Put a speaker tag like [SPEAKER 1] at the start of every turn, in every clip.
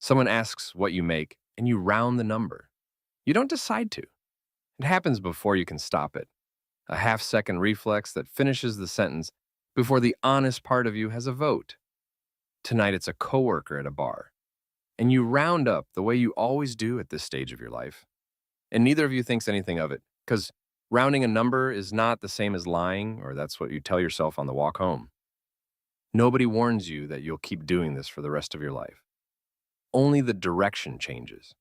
[SPEAKER 1] Someone asks what you make, and you round the number. You don't decide to. It happens before you can stop it. A half-second reflex that finishes the sentence before the honest part of you has a vote. Tonight it's a coworker at a bar, and you round up the way you always do at this stage of your life. And neither of you thinks anything of it, because rounding a number is not the same as lying, or that's what you tell yourself on the walk home. Nobody warns you that you'll keep doing this for the rest of your life. Only the direction changes.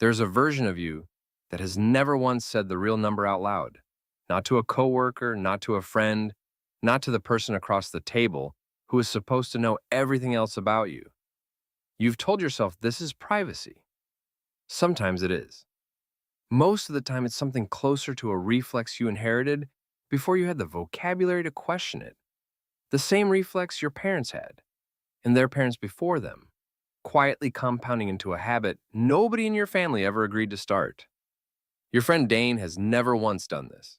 [SPEAKER 1] There's a version of you that has never once said the real number out loud. Not to a coworker, not to a friend, not to the person across the table who is supposed to know everything else about you. You've told yourself this is privacy. Sometimes it is. Most of the time, it's something closer to a reflex you inherited before you had the vocabulary to question it. The same reflex your parents had, and their parents before them, quietly compounding into a habit nobody in your family ever agreed to start. Your friend Dane has never once done this.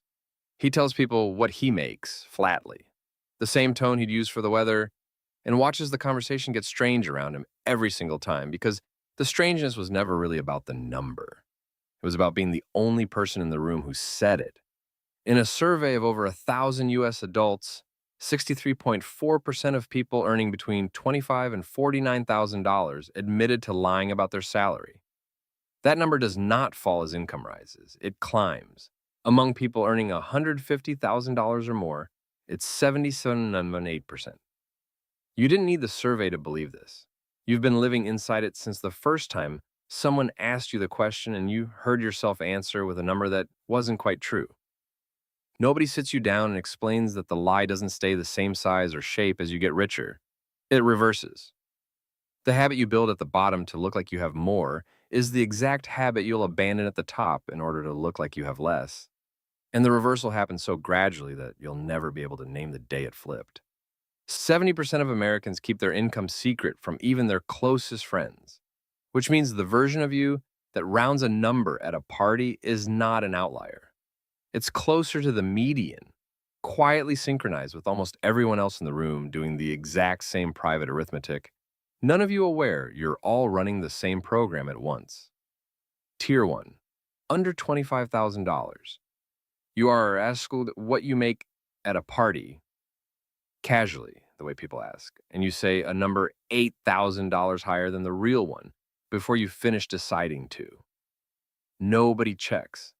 [SPEAKER 1] He tells people what he makes, flatly, the same tone he'd use for the weather, and watches the conversation get strange around him every single time because the strangeness was never really about the number. It was about being the only person in the room who said it. In a survey of over 1,000 U.S. adults, 63.4% of people earning between $25,000 and $49,000 admitted to lying about their salary. That number does not fall as income rises, it climbs. Among people earning $150,000 or more, it's 77.8%. You didn't need the survey to believe this. You've been living inside it since the first time someone asked you the question and you heard yourself answer with a number that wasn't quite true. Nobody sits you down and explains that the lie doesn't stay the same size or shape as you get richer. It reverses. The habit you build at the bottom to look like you have more is the exact habit you'll abandon at the top in order to look like you have less. And the reversal happens so gradually that you'll never be able to name the day it flipped. 70% of Americans keep their income secret from even their closest friends, which means the version of you that rounds a number at a party is not an outlier. It's closer to the median, quietly synchronized with almost everyone else in the room doing the exact same private arithmetic. None of you aware you're all running the same program at once. Tier 1, under $25,000. You are asked what you make at a party, casually, the way people ask, and you say a number $8,000 higher than the real one before you finish deciding to. Nobody checks.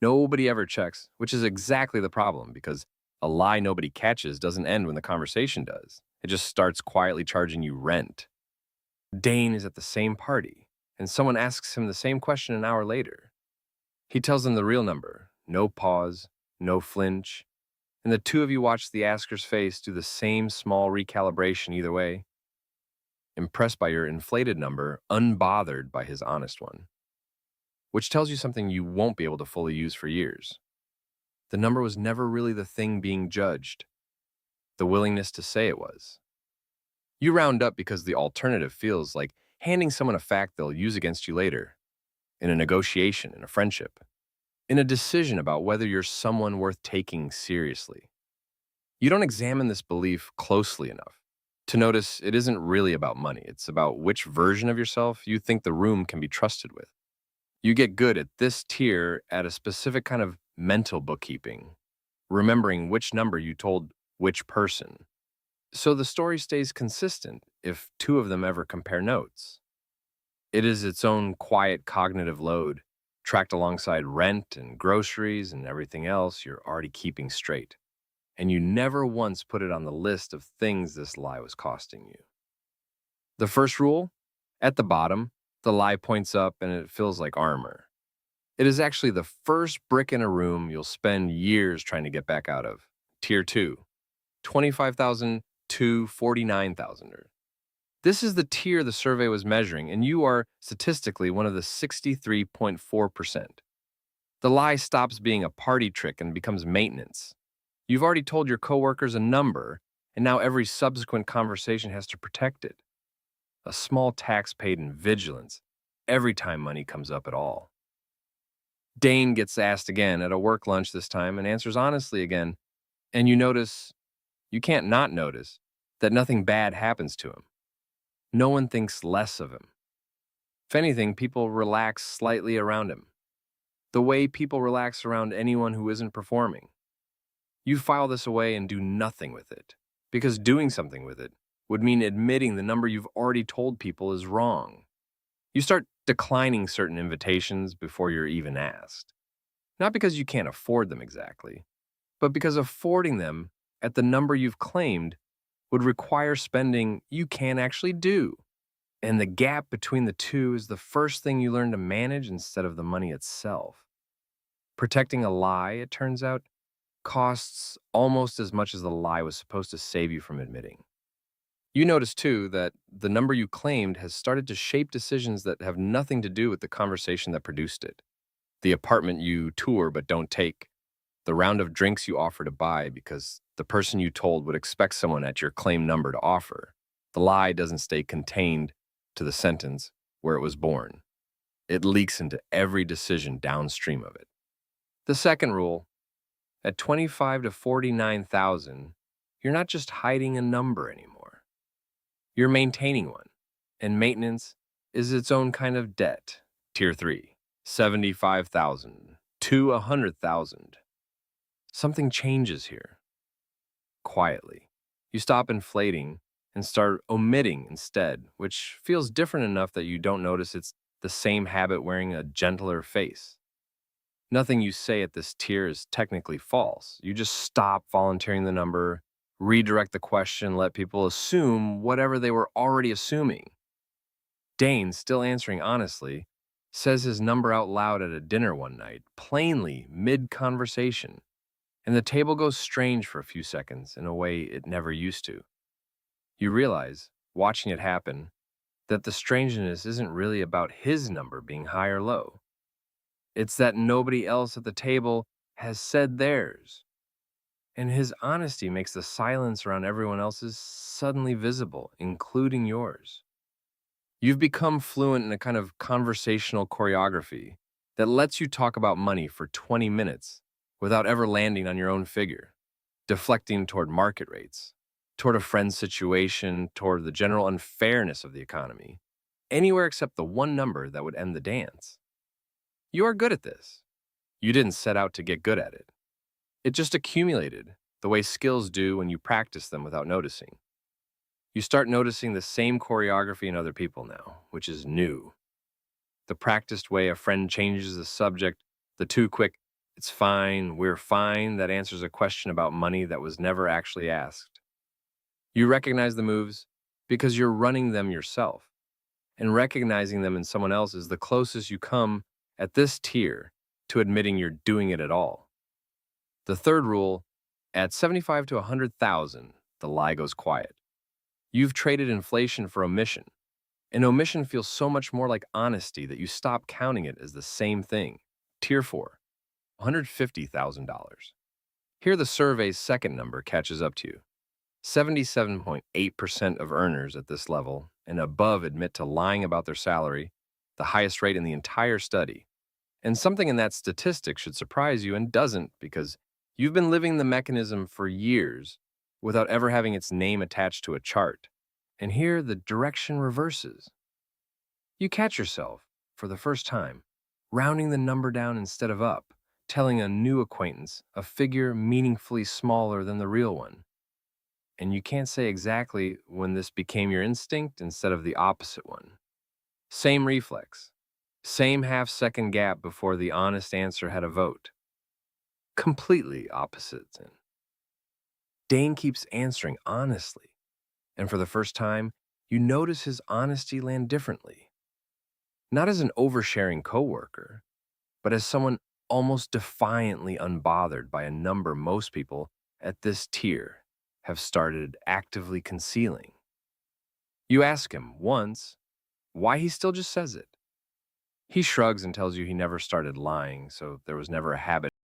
[SPEAKER 1] Nobody ever checks, which is exactly the problem because a lie nobody catches doesn't end when the conversation does. It just starts quietly charging you rent. Dane is at the same party, and someone asks him the same question an hour later. He tells them the real number, no pause, no flinch, and the two of you watch the asker's face do the same small recalibration either way, impressed by your inflated number, unbothered by his honest one, which tells you something you won't be able to fully use for years. The number was never really the thing being judged. The willingness to say it was. You round up because the alternative feels like handing someone a fact they'll use against you later, in a negotiation, in a friendship, in a decision about whether you're someone worth taking seriously. You don't examine this belief closely enough to notice it isn't really about money. It's about which version of yourself you think the room can be trusted with. You get good at this tier at a specific kind of mental bookkeeping, remembering which number you told which person. So the story stays consistent if two of them ever compare notes. It is its own quiet cognitive load, tracked alongside rent and groceries and everything else you're already keeping straight. And you never once put it on the list of things this lie was costing you. The first rule, at the bottom, the lie points up and it feels like armor. It is actually the first brick in a room you'll spend years trying to get back out of. Tier 2, 25,000 to 49,000. This is the tier the survey was measuring, and you are statistically one of the 63.4%. The lie stops being a party trick and becomes maintenance. You've already told your coworkers a number, and now every subsequent conversation has to protect it. A small tax paid in vigilance every time money comes up at all. Dane gets asked again at a work lunch this time and answers honestly again, and you can't not notice, that nothing bad happens to him. No one thinks less of him. If anything, people relax slightly around him, the way people relax around anyone who isn't performing. You file this away and do nothing with it, because doing something with it would mean admitting the number you've already told people is wrong. You start declining certain invitations before you're even asked. Not because you can't afford them exactly, but because affording them at the number you've claimed would require spending you can't actually do. And the gap between the two is the first thing you learn to manage instead of the money itself. Protecting a lie, it turns out, costs almost as much as the lie was supposed to save you from admitting. You notice, too, that the number you claimed has started to shape decisions that have nothing to do with the conversation that produced it. The apartment you tour but don't take, the round of drinks you offer to buy because the person you told would expect someone at your claimed number to offer. The lie doesn't stay contained to the sentence where it was born. It leaks into every decision downstream of it. The second rule, at 25 to 49,000, you're not just hiding a number anymore. You're maintaining one, and maintenance is its own kind of debt. Tier 3, 75,000 to 100,000. Something changes here, quietly. You stop inflating and start omitting instead, which feels different enough that you don't notice it's the same habit wearing a gentler face. Nothing you say at this tier is technically false. You just stop volunteering the number, redirect the question, let people assume whatever they were already assuming. Dane, still answering honestly, says his number out loud at a dinner one night, plainly mid-conversation, and the table goes strange for a few seconds in a way it never used to. You realize, watching it happen, that the strangeness isn't really about his number being high or low. It's that nobody else at the table has said theirs. And his honesty makes the silence around everyone else's suddenly visible, including yours. You've become fluent in a kind of conversational choreography that lets you talk about money for 20 minutes without ever landing on your own figure, deflecting toward market rates, toward a friend's situation, toward the general unfairness of the economy, anywhere except the one number that would end the dance. You are good at this. You didn't set out to get good at it. It just accumulated, the way skills do when you practice them without noticing. You start noticing the same choreography in other people now, which is new. The practiced way a friend changes the subject, the too quick, "it's fine, we're fine," that answers a question about money that was never actually asked. You recognize the moves because you're running them yourself, and recognizing them in someone else is the closest you come at this tier to admitting you're doing it at all. The third rule, at 75 to 100,000, the lie goes quiet. You've traded inflation for omission, and omission feels so much more like honesty that you stop counting it as the same thing. Tier 4, $150,000. Here the survey's second number catches up to you. 77.8% of earners at this level and above admit to lying about their salary, the highest rate in the entire study. And something in that statistic should surprise you and doesn't, because you've been living the mechanism for years without ever having its name attached to a chart. And here the direction reverses. You catch yourself, for the first time, rounding the number down instead of up, telling a new acquaintance a figure meaningfully smaller than the real one. And you can't say exactly when this became your instinct instead of the opposite one. Same reflex. Same half-second gap before the honest answer had a vote. Completely opposite. Dane keeps answering honestly, and for the first time, you notice his honesty land differently. Not as an oversharing coworker, but as someone almost defiantly unbothered by a number most people at this tier have started actively concealing. You ask him once why he still just says it. He shrugs and tells you he never started lying, so there was never a habit